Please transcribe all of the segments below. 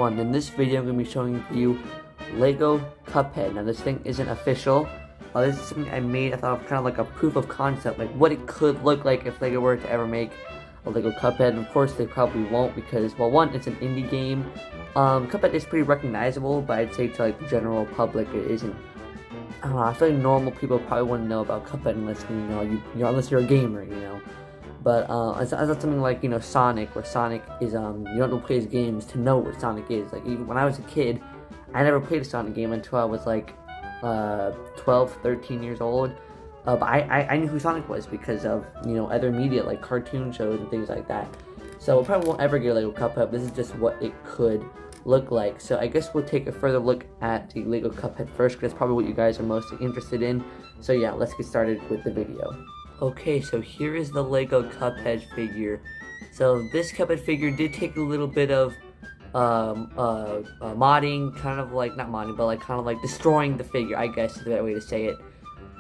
everyone, in this video I'm going to be showing you Lego Cuphead. Now this thing isn't official, this is something I made. I thought of kind of like a proof of concept, like what it could look like if Lego were to ever make a Lego Cuphead. And of course they probably won't because, well, one, it's an indie game. Cuphead is pretty recognizable, but I'd say to like the general public it isn't. I don't know, I feel like normal people probably wouldn't know about Cuphead unless unless you're a gamer, you know. But it's not something like, Sonic, where Sonic is, you don't play his games to know what Sonic is. Like, even when I was a kid, I never played a Sonic game until I was like 12, 13 years old. But I knew who Sonic was because of, other media like cartoon shows and things like that. So we probably won't ever get a Lego Cuphead. This is just what it could look like. So I guess we'll take a further look at the Lego Cuphead first, because that's probably what you guys are mostly interested in. So yeah, let's get started with the video. Okay, so here is the Lego Cuphead figure. So this Cuphead figure did take a little bit of modding, kind of like, not modding, but like kind of like destroying the figure, I guess is the right way to say it.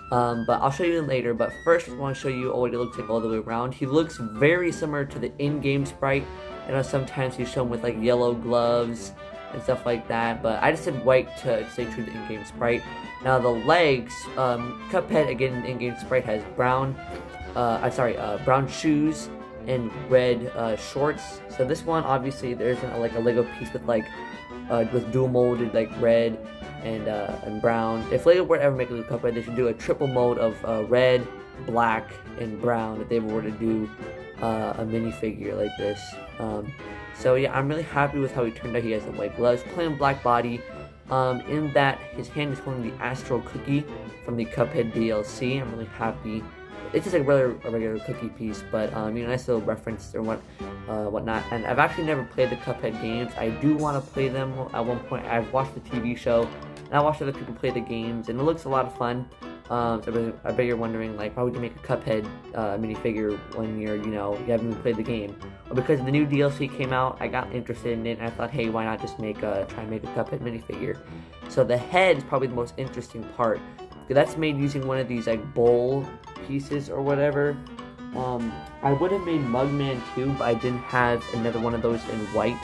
But I'll show you later. But first I want to show you what it looks like all the way around. He looks very similar to the in-game sprite. I know sometimes he's shown with like yellow gloves and stuff like that, but I just did white to stay true to the in-game sprite. Now the legs, Cuphead, again, in-game sprite, has brown shoes and red shorts. So this one, obviously, there isn't like a Lego piece with like with dual molded like red and brown. If Lego were to ever make a Lego Cuphead, they should do a triple mode of red, black, and brown if they were to do a minifigure like this. So yeah, I'm really happy with how he turned out. He has the white gloves, plain black body. In that his hand is holding the Astral Cookie from the Cuphead DLC. I'm really happy. It's just like a regular cookie piece, but nice little reference or whatnot. And I've actually never played the Cuphead games. I do want to play them at one point. I've watched the TV show, and I watched other people play the games, and it looks a lot of fun. So I bet you're wondering, like, why would you make a Cuphead minifigure when you haven't even played the game? Well, because the new DLC came out, I got interested in it, and I thought, hey, why not just try and make a Cuphead minifigure? So the head is probably the most interesting part. That's made using one of these like bowl pieces or whatever. I would have made Mugman too, but I didn't have another one of those in white.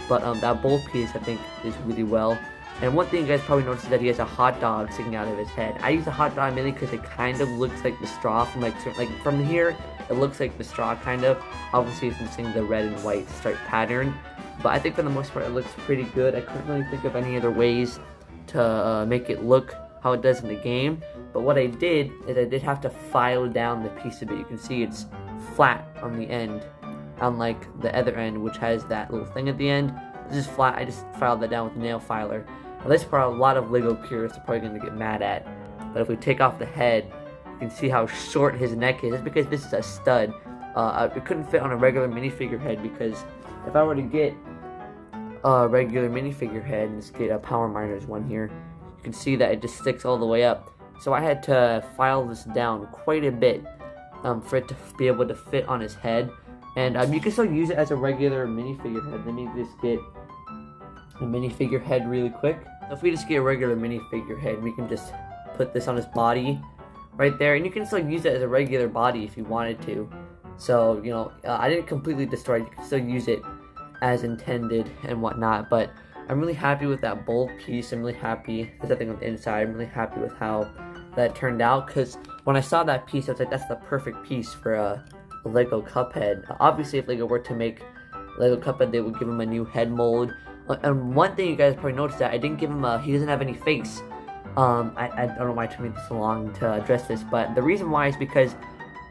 But that bowl piece I think is really well. And one thing you guys probably noticed is that he has a hot dog sticking out of his head. I use a hot dog mainly because it kind of looks like the straw from like from here. It looks like the straw kind of. Obviously it's missing the red and white stripe pattern, but I think for the most part it looks pretty good. I couldn't really think of any other ways to make it look how it does in the game. But what I did is I did have to file down the piece of it. You can see it's flat on the end, unlike the other end which has that little thing at the end. This is flat. I just filed that down with a nail filer. Now this part a lot of Lego purists are probably going to get mad at, but if we take off the head, you can see how short his neck is. It's because this is a stud. It couldn't fit on a regular minifigure head, because if I were to get a regular minifigure head and just get a Power Miners one here, you can see that it just sticks all the way up. So I had to file this down quite a bit for it to be able to fit on his head. And you can still use it as a regular minifigure head. Let me just get a minifigure head really quick. So if we just get a regular minifigure head, we can just put this on his body right there, and you can still use it as a regular body if you wanted to. So I didn't completely destroy it. You can still use it as intended and whatnot. But I'm really happy with that bold piece. I'm really happy. There's nothing on the inside. I'm really happy with how that turned out, because when I saw that piece, I was like, that's the perfect piece for a Lego Cuphead. Obviously, if Lego were to make Lego Cuphead, they would give him a new head mold. And one thing you guys probably noticed that I didn't give him he doesn't have any face. I don't know why it took me so long to address this, but the reason why is because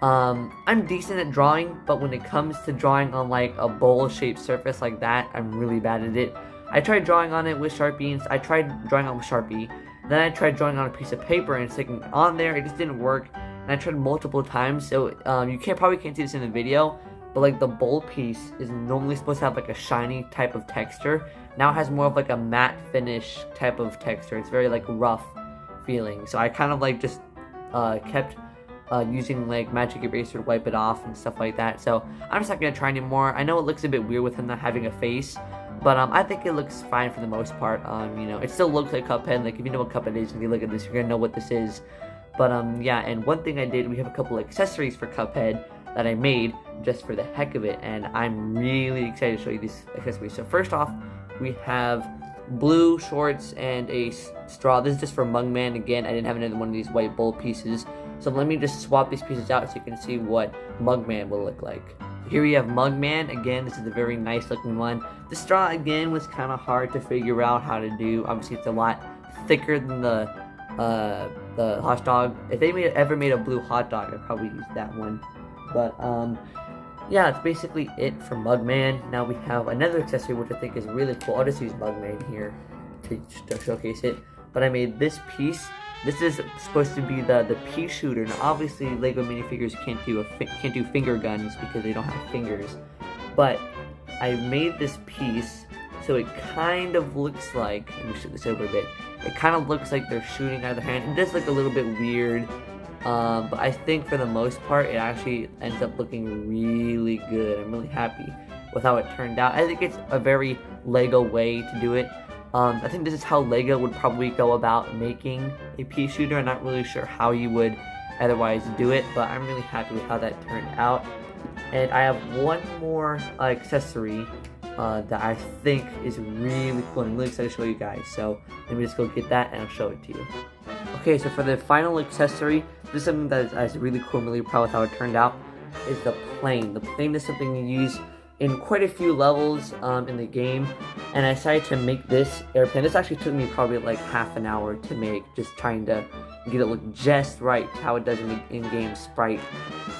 I'm decent at drawing, but when it comes to drawing on like a bowl-shaped surface like that, I'm really bad at it. I tried drawing on it with Sharpie, and I tried drawing on with Sharpie. Then I tried drawing on a piece of paper and sticking it on there. It just didn't work, and I tried multiple times. So you probably can't see this in the video, but like the bowl piece is normally supposed to have like a shiny type of texture. Now it has more of like a matte finish type of texture. It's very like rough feeling. So I kind of like just kept using like magic eraser to wipe it off and stuff like that. So I'm just not gonna try anymore. I know it looks a bit weird with him not having a face, but I think it looks fine for the most part. It still looks like Cuphead. Like, if you know what Cuphead is, if you look at this, you're gonna know what this is. But yeah, and one thing I did, we have a couple accessories for Cuphead that I made just for the heck of it, and I'm really excited to show you these accessories. So first off, we have blue shorts and a straw. This is just for Mugman. Again, I didn't have another one of these white bowl pieces. So let me just swap these pieces out so you can see what Mugman will look like. Here we have Mugman. Again, this is a very nice looking one. The straw, again, was kind of hard to figure out how to do. Obviously, it's a lot thicker than the hot dog. If they ever made a blue hot dog, I'd probably use that one. But, yeah, that's basically it for Mugman. Now we have another accessory which I think is really cool. I'll just use Mugman here to showcase it. But I made this piece. This is supposed to be the pea shooter. Now, obviously, Lego minifigures can't do finger guns because they don't have fingers. But I made this piece so it kind of looks like. Let me shoot this over a bit. It kind of looks like they're shooting out of their hand. It does look a little bit weird. But I think for the most part, it actually ends up looking really good. I'm really happy with how it turned out. I think it's a very Lego way to do it. I think this is how Lego would probably go about making a pea shooter. I'm not really sure how you would otherwise do it, but I'm really happy with how that turned out. And I have one more accessory that I think is really cool, and I'm really excited to show you guys. So let me just go get that and I'll show it to you. Okay, so for the final accessory, this is something that is really cool. I'm really proud with how it turned out, is the plane. The plane is something you use in quite a few levels in the game, and I decided to make this airplane. This actually took me probably like half an hour to make, just trying to get it look just right, how it does in the in-game sprite.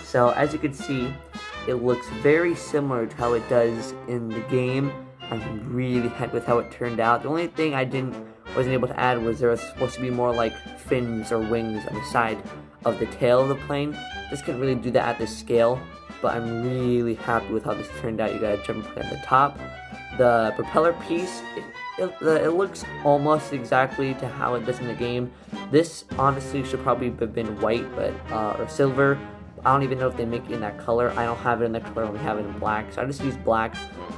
So as you can see, it looks very similar to how it does in the game. I'm really happy with how it turned out. The only thing I wasn't able to add was there was supposed to be more like fins or wings on the side of the tail of the plane. This couldn't really do that at this scale, but I'm really happy with how this turned out. You got a jump plane at the top. The propeller piece, it looks almost exactly to how it does in the game. This honestly should probably have been white, but or silver. I don't even know if they make it in that color. I don't have it in that color, I only have it in black, so I just use black.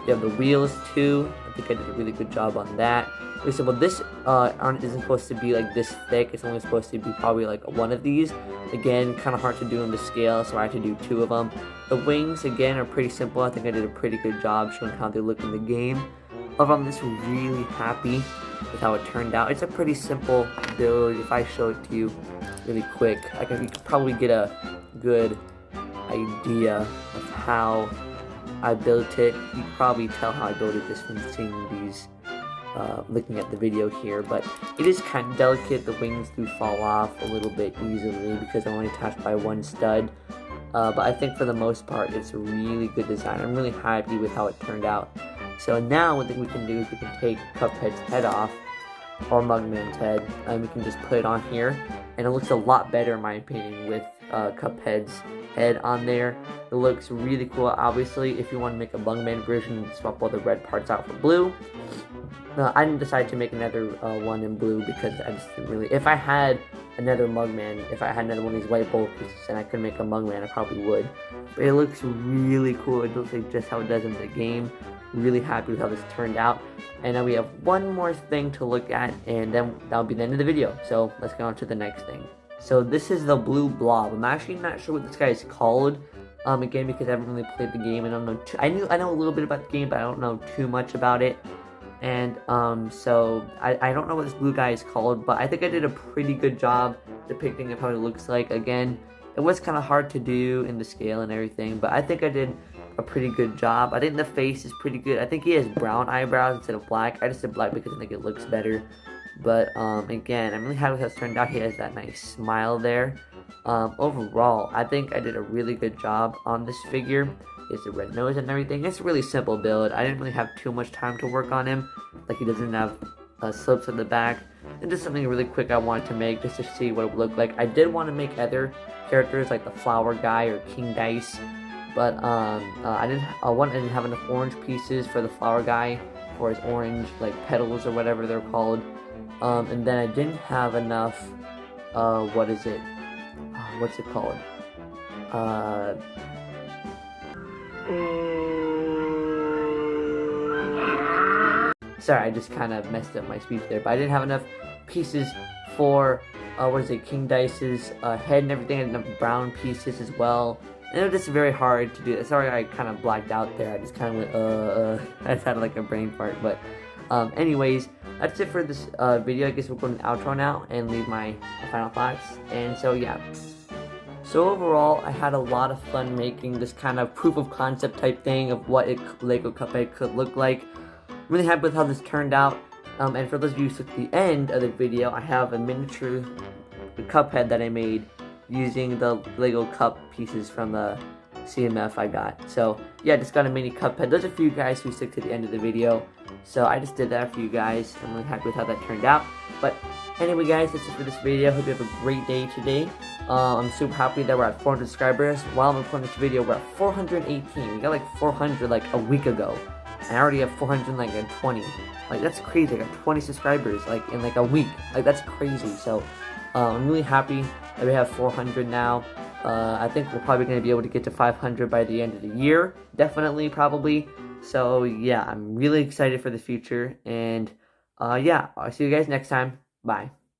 You have the wheels too. I think I did a really good job on that. Okay, so but this isn't supposed to be like this thick. It's only supposed to be probably like one of these. Again, kind of hard to do on the scale, so I had to do two of them. The wings, again, are pretty simple. I think I did a pretty good job showing how they look in the game. Overall, I'm just really happy with how it turned out. It's a pretty simple build. If I show it to you really quick, you could probably get a good idea of how I built it. You can probably tell how I built it just from seeing these, looking at the video here, but it is kind of delicate. The wings do fall off a little bit easily because they're only attached by one stud, but I think for the most part it's a really good design. I'm really happy with how it turned out. So now what we can do is we can take Cuphead's head off, or Mugman's head, and we can just put it on here, and it looks a lot better in my opinion with Cuphead's head on there. It looks really cool. Obviously, if you want to make a Mugman version, swap all the red parts out for blue. I didn't decide to make another one in blue because I just didn't really. If I had another Mugman, if I had another one of these white bowl pieces and I could make a Mugman, I probably would. But it looks really cool. It looks like just how it does in the game. Really happy with how this turned out. And now we have one more thing to look at, and then that'll be the end of the video. So let's go on to the next thing. So this is the blue blob. I'm actually not sure what this guy is called. Again, because I haven't really played the game. I don't know. I know a little bit about the game, but I don't know too much about it. And so I don't know what this blue guy is called, but I think I did a pretty good job depicting of how it looks like. Again, it was kind of hard to do in the scale and everything, but I think I did a pretty good job. I think the face is pretty good. I think he has brown eyebrows instead of black. I just did black because I think it looks better. But again, I'm really happy with how it's turned out. He has that nice smile there. Overall, I think I did a really good job on this figure. He has the red nose and everything. It's a really simple build. I didn't really have too much time to work on him. Like, he doesn't have slopes at the back. And just something really quick I wanted to make just to see what it would look like. I did want to make other characters like the flower guy or King Dice. But I didn't have enough orange pieces for the flower guy, for his orange like petals or whatever they're called. And then I didn't have enough, what is it? What's it called? Sorry, I just kind of messed up my speech there, but I didn't have enough pieces for, what is it, King Dice's head and everything. I didn't have brown pieces as well. And it was just very hard to do. Sorry, I kind of blacked out there. I just kind of went, I just had like a brain fart, but Anyways, that's it for this video. I guess we'll go to the outro now and leave my final thoughts. And so yeah. So overall, I had a lot of fun making this kind of proof of concept type thing of what Lego Cuphead could look like. I'm really happy with how this turned out. And for those of you who took the end of the video, I have a miniature Cuphead that I made using the Lego cup pieces from the CMF I got. So yeah, just got a mini Cuphead. There's a few guys who stick to the end of the video, so I just did that for you guys. I'm really happy with how that turned out. But anyway guys, that's it for this video. Hope you have a great day today. I'm super happy that we're at 400 subscribers. While I'm recording this video, we're at 418. We got like 400 like a week ago, and I already have 420. Like that's crazy. I got 20 subscribers like in like a week. Like that's crazy. So I'm really happy that we have 400 now. I think we're probably going to be able to get to 500 by the end of the year. Definitely, probably. So yeah, I'm really excited for the future. And yeah, I'll see you guys next time. Bye.